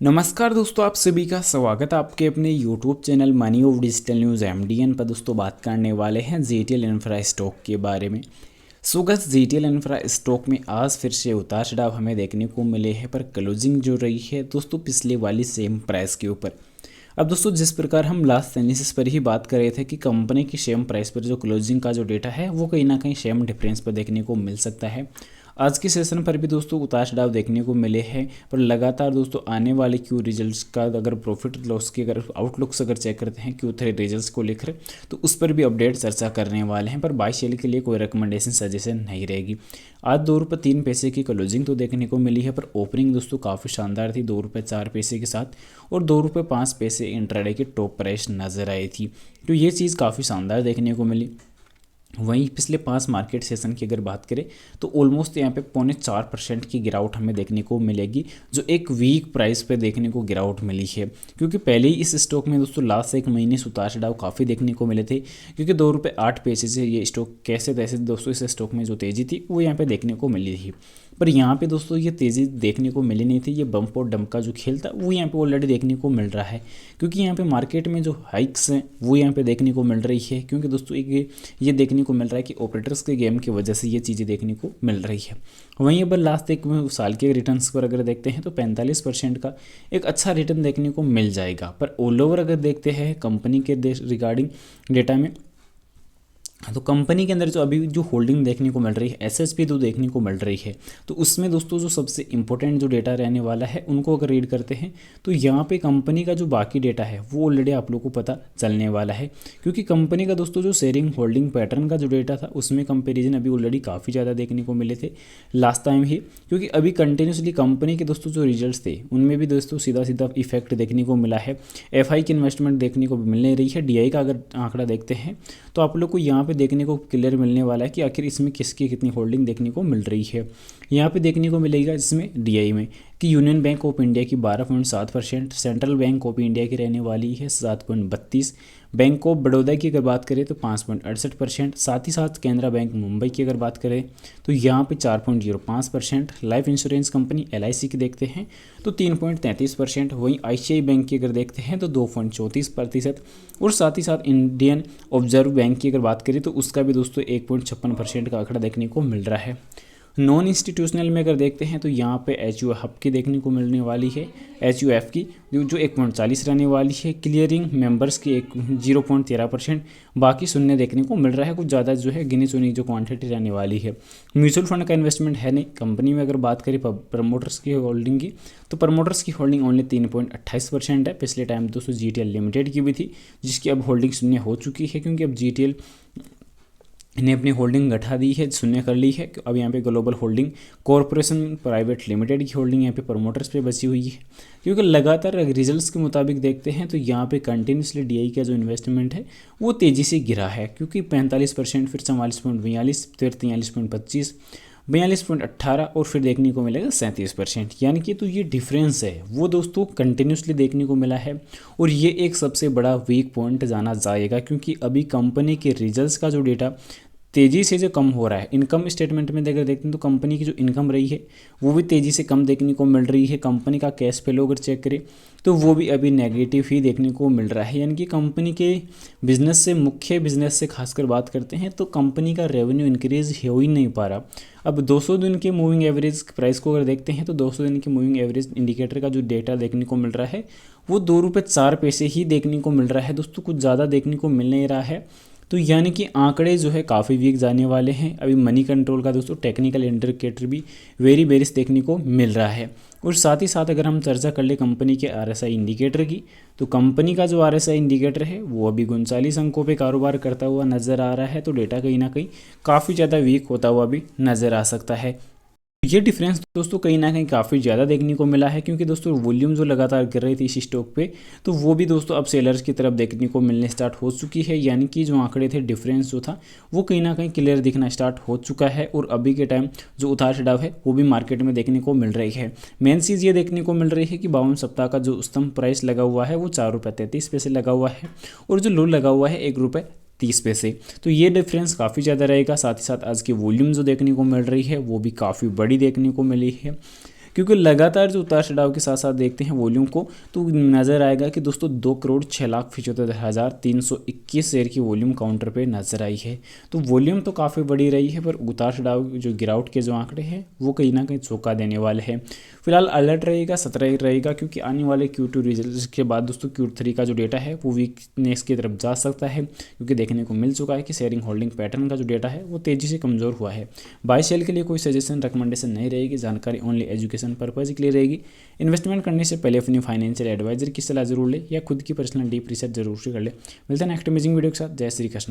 नमस्कार दोस्तों, आप सभी का स्वागत है आपके अपने YouTube channel money of digital news MDN पर। दोस्तों बात करने वाले हैं जीटीएल इंफ्रा स्टॉक के बारे में। So guys, GTL infra stock में आज फिर से उतार चढ़ाव हमें देखने को मिले हैं, पर क्लोजिंग जो रही है दोस्तों पिछले वाली सेम प्राइस के ऊपर। अब दोस्तों जिस प्रकार हम लास्ट एनालिसिस पर ही बात कर रहे थे कि कंपनी की सेम प्राइस पर जो क्लोजिंग का जो डेटा है वो कहीं ना कहीं सेम डिफरेंस पर देखने को मिल सकता है। आज के सेशन पर भी दोस्तों उतार चढ़ाव देखने को मिले हैं, पर लगातार दोस्तों आने वाले क्यू रिजल्ट्स का अगर प्रॉफिट लॉस की अगर आउटलुक्स अगर चेक करते हैं Q3 रिजल्ट्स को लेकर, तो उस पर भी अपडेट चर्चा करने वाले हैं। पर बाय सेल के लिए कोई रिकमेंडेशन सजेशन नहीं रहेगी। आज ₹2.03 की क्लोजिंग तो देखने को मिली है, पर ओपनिंग दोस्तों काफ़ी शानदार थी ₹2.04 के साथ, और ₹2.05 इंट्राडे की टॉप प्राइस नजर आई थी। तो ये चीज़ काफ़ी शानदार देखने को मिली। वहीं पिछले 5 मार्केट सेशन की अगर बात करें तो ऑलमोस्ट यहाँ पे 0.4% की गिरावट हमें देखने को मिलेगी, जो एक वीक प्राइस पे देखने को गिरावट मिली है। क्योंकि पहले ही इस स्टॉक में दोस्तों लास्ट एक महीने से उतार चढ़ाव काफ़ी देखने को मिले थे, क्योंकि ₹2.08 से ये स्टॉक कैसे तैसे दोस्तों इस स्टॉक में जो तेज़ी थी वो यहाँ पे देखने को मिली थी। पर यहाँ पे दोस्तों ये तेज़ी देखने को मिली नहीं थी। ये बम्प और डंप का जो खेल था वो यहाँ पे ऑलरेडी देखने को मिल रहा है, क्योंकि यहाँ पे मार्केट में जो हाइक्स हैं वो यहाँ पे देखने को मिल रही है। क्योंकि दोस्तों एक ये देखने को मिल रहा है कि ऑपरेटर्स के गेम की वजह से ये चीज़ें देखने को मिल रही है। वहीं अगर लास्ट एक साल के रिटर्न्स पर अगर देखते हैं तो 45% का एक अच्छा रिटर्न देखने को मिल जाएगा। पर ऑल ओवर अगर देखते हैं कंपनी के रिगार्डिंग डेटा में, तो कंपनी के अंदर जो अभी जो होल्डिंग देखने को मिल रही है एसएसपी तो देखने को मिल रही है, तो उसमें दोस्तों जो सबसे इंपॉर्टेंट जो डेटा रहने वाला है उनको अगर रीड करते हैं तो यहाँ पे कंपनी का जो बाकी डेटा है वो ऑलरेडी आप लोगों को पता चलने वाला है। क्योंकि कंपनी का दोस्तों जो शेयरिंग होल्डिंग पैटर्न का जो डेटा था उसमें कंपेरिजन अभी ऑलरेडी काफ़ी ज़्यादा देखने को मिले थे लास्ट टाइम ही। क्योंकि अभी कंटिन्यूसली कंपनी के दोस्तों जो रिजल्ट थे उनमें भी दोस्तों सीधा सीधा इफेक्ट देखने को मिला है। एफआई की इन्वेस्टमेंट देखने को मिल नहीं रही है। डीआई का अगर आंकड़ा देखते हैं तो आप लोग को यहाँ पे देखने को क्लियर मिलने वाला है कि आखिर इसमें किसकी कितनी होल्डिंग देखने को मिल रही है। यहाँ पे देखने को मिलेगा इसमें डीआई में कि यूनियन बैंक ऑफ इंडिया की 12.7%, सेंट्रल बैंक ऑफ इंडिया की रहने वाली है 7.32%, बैंक ऑफ बड़ौदा की अगर बात करें तो 5.68%, साथ ही साथ कैनरा बैंक मुंबई की अगर बात करें तो यहाँ पे 4.05%, लाइफ इंश्योरेंस कंपनी LIC की देखते हैं तो 3.33%, वहीं ICICI बैंक की अगर देखते हैं तो 2.34%, और साथ ही साथ इंडियन ऑब्जर्व बैंक की अगर बात करें तो उसका भी दोस्तों 1.56% का आंकड़ा देखने को मिल रहा है। नॉन इंस्टीट्यूशनल में अगर देखते हैं तो यहाँ पे HUF की देखने को मिलने वाली है, HUF की जो 1.40 रहने वाली है। क्लियरिंग मेंबर्स की 0.13%, बाकी शून्य देखने को मिल रहा है। कुछ ज़्यादा जो है गिनी चुनी जो क्वांटिटी रहने वाली है। म्यूचुअल फंड का इन्वेस्टमेंट है नहीं कंपनी में। अगर बात करें प्रमोटर्स की होल्डिंग की तो प्रमोटर्स की होल्डिंग ओनली 3.28% है। पिछले टाइम दोस्तों GTL लिमिटेड की भी थी जिसकी अब होल्डिंग शून्य हो चुकी है, क्योंकि अब GTL ने अपनी होल्डिंग घटा दी है, शून्य कर ली है। अब यहाँ पे global holding corporation private limited की होल्डिंग यहाँ पे प्रमोटर्स पे बची हुई है। क्योंकि लगातार रिजल्ट्स के मुताबिक देखते हैं तो यहाँ पे कंटिन्यूसली डीआई का जो इन्वेस्टमेंट है वो तेज़ी से गिरा है। क्योंकि 45%, फिर 44.42, फिर 43.25, 42.18 और फिर देखने को मिलेगा 37%। यानी कि तो ये डिफरेंस है वो दोस्तों कंटिन्यूसली देखने को मिला है, और ये एक सबसे बड़ा वीक पॉइंट जाना जाएगा। क्योंकि अभी कंपनी के रिजल्ट्स का जो डेटा तेज़ी से जो कम हो रहा है, इनकम स्टेटमेंट में अगर देखते हैं तो कंपनी की जो इनकम रही है वो भी तेज़ी से कम देखने को मिल रही है। कंपनी का कैश फ्लो अगर चेक करें तो वो भी अभी नेगेटिव ही देखने को मिल रहा है। यानी कि कंपनी के बिजनेस से, मुख्य बिजनेस से खासकर बात करते हैं तो कंपनी का रेवेन्यू इंक्रीज हो ही नहीं पा रहा। अब 200 दिन के मूविंग एवरेज प्राइस को अगर देखते हैं तो 200 दिन के मूविंग एवरेज इंडिकेटर का जो डेटा देखने को मिल रहा है वो ₹2.04 ही देखने को मिल रहा है दोस्तों, कुछ ज़्यादा देखने को मिल नहीं रहा है। तो यानी कि आंकड़े जो है काफ़ी वीक जाने वाले हैं। अभी मनी कंट्रोल का दोस्तों टेक्निकल इंडिकेटर भी वेरी बेरिश देखने को मिल रहा है। और साथ ही साथ अगर हम चर्चा कर ले कंपनी के RSI इंडिकेटर की, तो कंपनी का जो RSI इंडिकेटर है वो अभी 39 अंकों पे कारोबार करता हुआ नज़र आ रहा है। तो डेटा कहीं ना कहीं काफ़ी ज़्यादा वीक होता हुआ भी नज़र आ सकता है। ये डिफरेंस दोस्तों कहीं ना कहीं काफ़ी ज़्यादा देखने को मिला है। क्योंकि दोस्तों वॉल्यूम जो लगातार गिर रही थी इस स्टॉक पे, तो वो भी दोस्तों अब सेलर्स की तरफ देखने को मिलने स्टार्ट हो चुकी है। यानी कि जो आंकड़े थे, डिफरेंस जो था वो कहीं ना कहीं क्लियर दिखना स्टार्ट हो चुका है। और अभी के टाइम जो उतार चढ़ाव है वो भी मार्केट में देखने को मिल रही है। मेन चीज़ ये देखने को मिल रही है कि 52 सप्ताह का जो स्तंभ प्राइस लगा हुआ है वो ₹4.33 लगा हुआ है, और जो लो लगा हुआ है ₹1.30। तो ये डिफरेंस काफ़ी ज़्यादा रहेगा। साथ ही साथ आज की वॉल्यूम जो देखने को मिल रही है वो भी काफ़ी बड़ी देखने को मिली है। क्योंकि लगातार जो उतार चढ़ाव के साथ साथ देखते हैं वॉल्यूम को, तो नज़र आएगा कि दोस्तों 2,06,75,321 शेयर की वॉल्यूम काउंटर पे नजर आई है। तो वॉल्यूम तो काफ़ी बड़ी रही है, पर उतार चढ़ाव जो गिरावट के जो आंकड़े हैं वो कहीं ना कहीं चौंका देने वाले हैं। फिलहाल अलर्ट रहेगा, सतर्क रहेगा, क्योंकि आने वाले Q2 रिजल्ट के बाद दोस्तों Q3 का जो डेटा है वो वीकनेस की तरफ जा सकता है, क्योंकि देखने को मिल चुका है कि शेयरिंग होल्डिंग पैटर्न का जो डेटा है वो तेज़ी से कमज़ोर हुआ है। बाय सेल के लिए कोई सजेशन रिकमेंडेशन नहीं रहेगी, जानकारी ओनली एजुकेशन पर्पज़ के लिए रहेगी। इन्वेस्टमेंट करने से पहले अपनी फाइनेंशियल एडवाइजर की सलाह जरूर ले या खुद की पर्सनल डीप रिसर्च जरूर से कर ले। मिलते हैं नेक्स्ट अमेजिंग वीडियो के साथ। जय श्री कृष्ण।